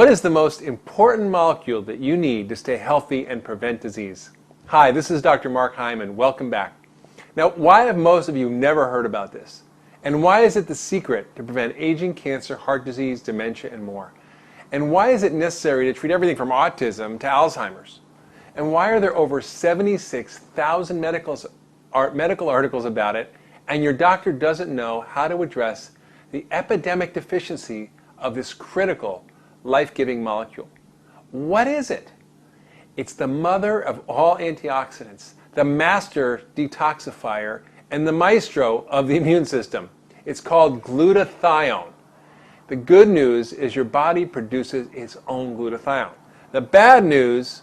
What is the most important molecule that you need to stay healthy and prevent disease? Hi, this is Dr. Mark Hyman. Welcome back. Now, why have most of you never heard about this? And why is it the secret to prevent aging, cancer, heart disease, dementia, and more? And why is it necessary to treat everything from autism to Alzheimer's? And why are there over 76,000 medical articles about it, and your doctor doesn't know how to address the epidemic deficiency of this critical, life-giving molecule? What is it? It's the mother of all antioxidants, the master detoxifier, and the maestro of the immune system. It's called glutathione. The good news is your body produces its own glutathione. The bad news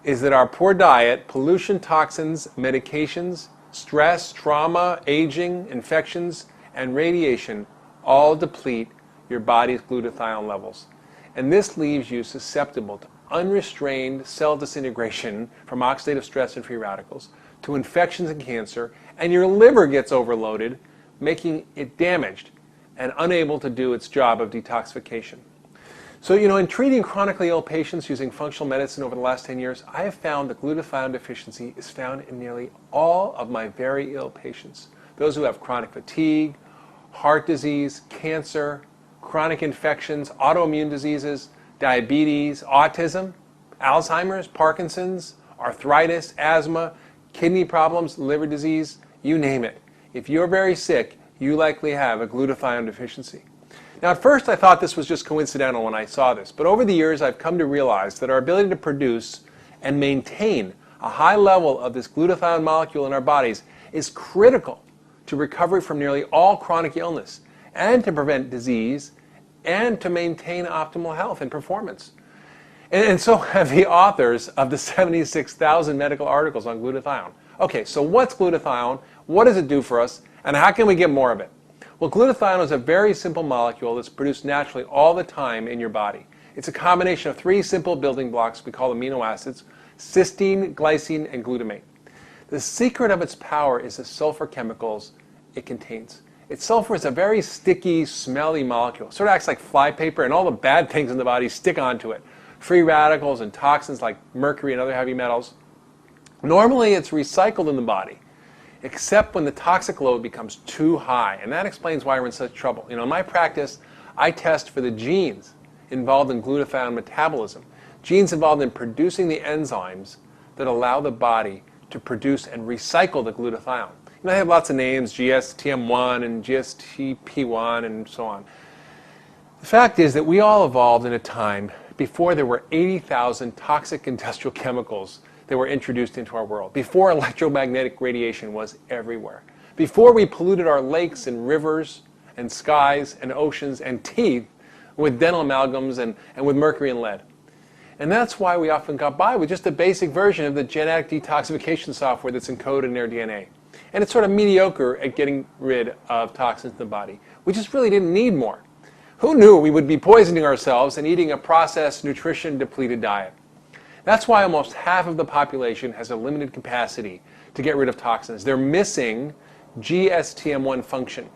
is that our poor diet, pollution, toxins, medications, stress, trauma, aging, infections, and radiation all deplete your body's glutathione levels. And this leaves you susceptible to unrestrained cell disintegration from oxidative stress and free radicals, to infections and cancer, and your liver gets overloaded, making it damaged and unable to do its job of detoxification. So, in treating chronically ill patients using functional medicine over the last 10 years, I have found that glutathione deficiency is found in nearly all of my very ill patients. Those who have chronic fatigue, heart disease, cancer, chronic infections, autoimmune diseases, diabetes, autism, Alzheimer's, Parkinson's, arthritis, asthma, kidney problems, liver disease, you name it. If you're very sick, you likely have a glutathione deficiency. Now, at first I thought this was just coincidental when I saw this, but over the years I've come to realize that our ability to produce and maintain a high level of this glutathione molecule in our bodies is critical to recovery from nearly all chronic illness, and to prevent disease, and to maintain optimal health and performance. And so have the authors of the 76,000 medical articles on glutathione. Okay, so what's glutathione? What does it do for us? And how can we get more of it? Well, glutathione is a very simple molecule that's produced naturally all the time in your body. It's a combination of three simple building blocks we call amino acids: cysteine, glycine, and glutamate. The secret of its power is the sulfur chemicals it contains. Sulfur is a very sticky, smelly molecule. It sort of acts like flypaper, and all the bad things in the body stick onto it. Free radicals and toxins like mercury and other heavy metals. Normally it's recycled in the body, except when the toxic load becomes too high, and that explains why we're in such trouble. In my practice, I test for the genes involved in glutathione metabolism, genes involved in producing the enzymes that allow the body to produce and recycle the glutathione. They have lots of names, GSTM1 and GSTP1 and so on. The fact is that we all evolved in a time before there were 80,000 toxic industrial chemicals that were introduced into our world, before electromagnetic radiation was everywhere, before we polluted our lakes and rivers and skies and oceans and teeth with dental amalgams and with mercury and lead. And that's why we often got by with just a basic version of the genetic detoxification software that's encoded in their DNA. And it's sort of mediocre at getting rid of toxins in the body. We just really didn't need more. Who knew we would be poisoning ourselves and eating a processed, nutrition-depleted diet? That's why almost half of the population has a limited capacity to get rid of toxins. They're missing GSTM1 function.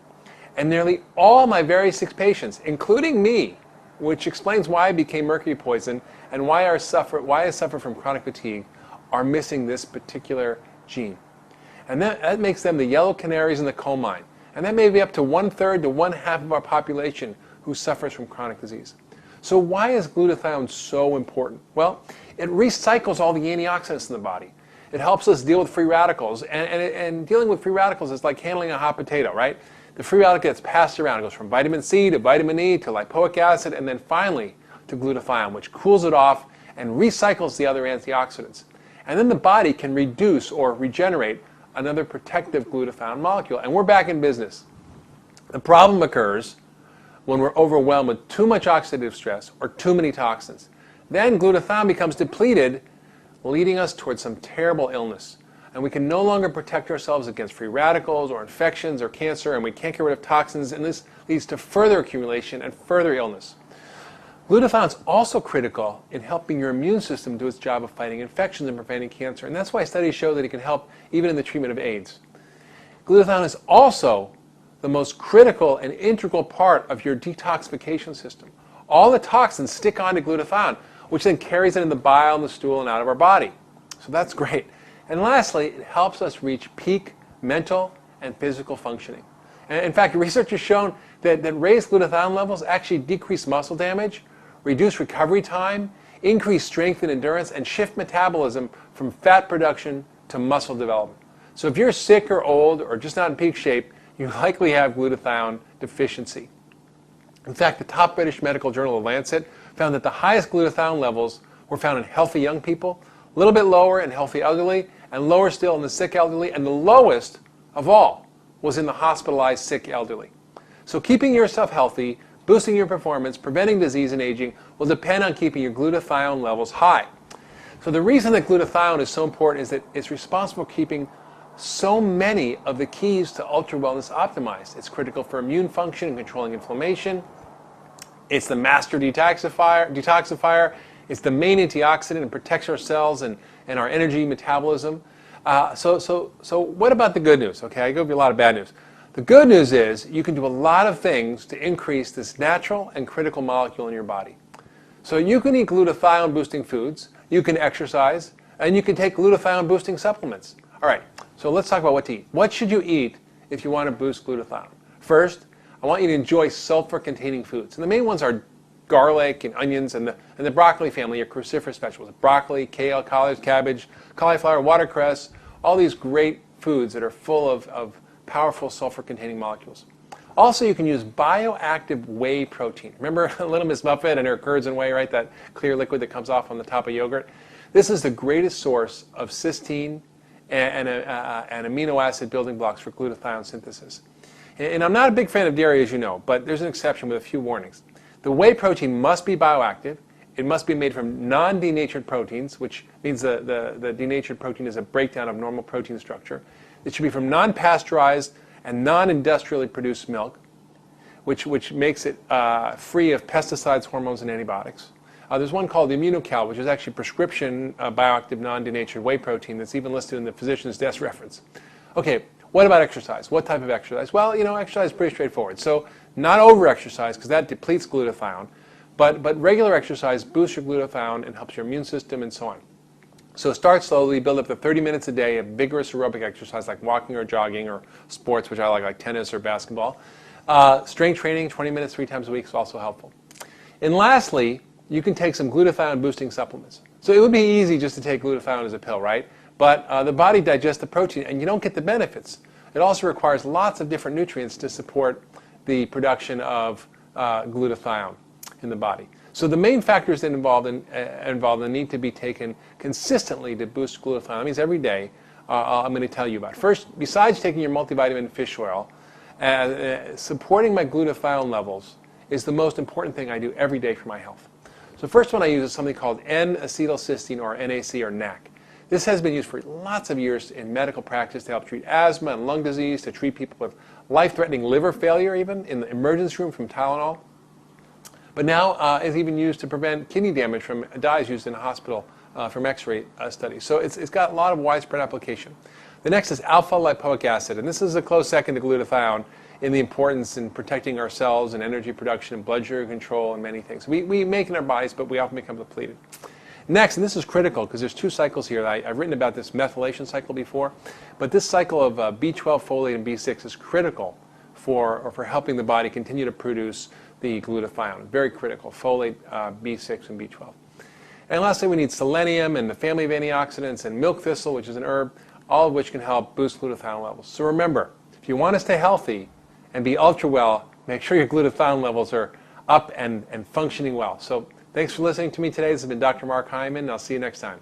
And nearly all my very sick patients, including me, which explains why I became mercury poisoned and why I suffer from chronic fatigue, are missing this particular gene. And that makes them the yellow canaries in the coal mine. And that may be up to 1/3 to 1/2 of our population who suffers from chronic disease. So why is glutathione so important? Well, it recycles all the antioxidants in the body. It helps us deal with free radicals. And dealing with free radicals is like handling a hot potato, right? The free radical gets passed around. It goes from vitamin C to vitamin E to lipoic acid, and then finally to glutathione, which cools it off and recycles the other antioxidants. And then the body can reduce or regenerate another protective glutathione molecule, and we're back in business. The problem occurs when we're overwhelmed with too much oxidative stress or too many toxins. Then glutathione becomes depleted, leading us towards some terrible illness. And we can no longer protect ourselves against free radicals or infections or cancer, and we can't get rid of toxins, and this leads to further accumulation and further illness. Glutathione is also critical in helping your immune system do its job of fighting infections and preventing cancer, and that's why studies show that it can help even in the treatment of AIDS. Glutathione is also the most critical and integral part of your detoxification system. all the toxins stick onto glutathione, which then carries it in the bile and the stool and out of our body. So that's great. And lastly, it helps us reach peak mental and physical functioning. And in fact, research has shown that raised glutathione levels actually decrease muscle damage, reduce recovery time, increase strength and endurance, and shift metabolism from fat production to muscle development. So if you're sick or old or just not in peak shape, you likely have glutathione deficiency. In fact, the top British medical journal, The Lancet, found that the highest glutathione levels were found in healthy young people, a little bit lower in healthy elderly, and lower still in the sick elderly, and the lowest of all was in the hospitalized sick elderly. So keeping yourself healthy, boosting your performance, preventing disease and aging will depend on keeping your glutathione levels high. So the reason that glutathione is so important is that it's responsible for keeping so many of the keys to ultra wellness optimized. It's critical for immune function and controlling inflammation. It's the master detoxifier. It's the main antioxidant and protects our cells and our energy metabolism. So what about the good news? Okay, I give you a lot of bad news. The good news is you can do a lot of things to increase this natural and critical molecule in your body. So you can eat glutathione boosting foods, you can exercise, and you can take glutathione boosting supplements. All right, so let's talk about what to eat. What should you eat if you want to boost glutathione? First, I want you to enjoy sulfur-containing foods. And the main ones are garlic and onions and the broccoli family, are cruciferous vegetables. Broccoli, kale, collards, cabbage, cauliflower, watercress, all these great foods that are full of powerful sulfur-containing molecules. Also, you can use bioactive whey protein. Remember Little Miss Muffet and her curds and whey, right? That clear liquid that comes off on the top of yogurt. This is the greatest source of cysteine and amino acid building blocks for glutathione synthesis. And I'm not a big fan of dairy, as you know, but there's an exception with a few warnings. The whey protein must be bioactive. It must be made from non-denatured proteins, which means the denatured protein is a breakdown of normal protein structure. It should be from non-pasteurized and non-industrially produced milk, which makes it free of pesticides, hormones, and antibiotics. There's one called the Immunocal, which is actually prescription bioactive non-denatured whey protein that's even listed in the physician's desk reference. Okay, what about exercise? What type of exercise? Well, exercise is pretty straightforward. So not over-exercise, because that depletes glutathione, but regular exercise boosts your glutathione and helps your immune system and so on. So start slowly, build up to 30 minutes a day of vigorous aerobic exercise like walking or jogging or sports, which I like tennis or basketball. Strength training, 20 minutes 3 times a week is also helpful. And lastly, you can take some glutathione boosting supplements. So it would be easy just to take glutathione as a pill, right? But the body digests the protein and you don't get the benefits. It also requires lots of different nutrients to support the production of glutathione in the body. So the main factors that involved and need to be taken consistently to boost glutathione, that means every day, I'm going to tell you about. First, besides taking your multivitamin fish oil, supporting my glutathione levels is the most important thing I do every day for my health. So first one I use is something called N-acetylcysteine, or NAC, or NAC. This has been used for lots of years in medical practice to help treat asthma and lung disease, to treat people with life-threatening liver failure, even in the emergency room from Tylenol. But now it's even used to prevent kidney damage from dyes used in a hospital from X-ray studies. So it's got a lot of widespread application. The next is alpha-lipoic acid, and this is a close second to glutathione in the importance in protecting our cells and energy production and blood sugar control and many things. We make in our bodies, but we often become depleted. Next, and this is critical because there's 2 cycles here. I've written about this methylation cycle before, but this cycle of B12, folate, and B6 is critical for helping the body continue to produce the glutathione. Very critical, folate, B6, and B12. And lastly, we need selenium and the family of antioxidants and milk thistle, which is an herb, all of which can help boost glutathione levels. So remember, if you want to stay healthy and be ultra well, make sure your glutathione levels are up and functioning well. So thanks for listening to me today. This has been Dr. Mark Hyman, and I'll see you next time.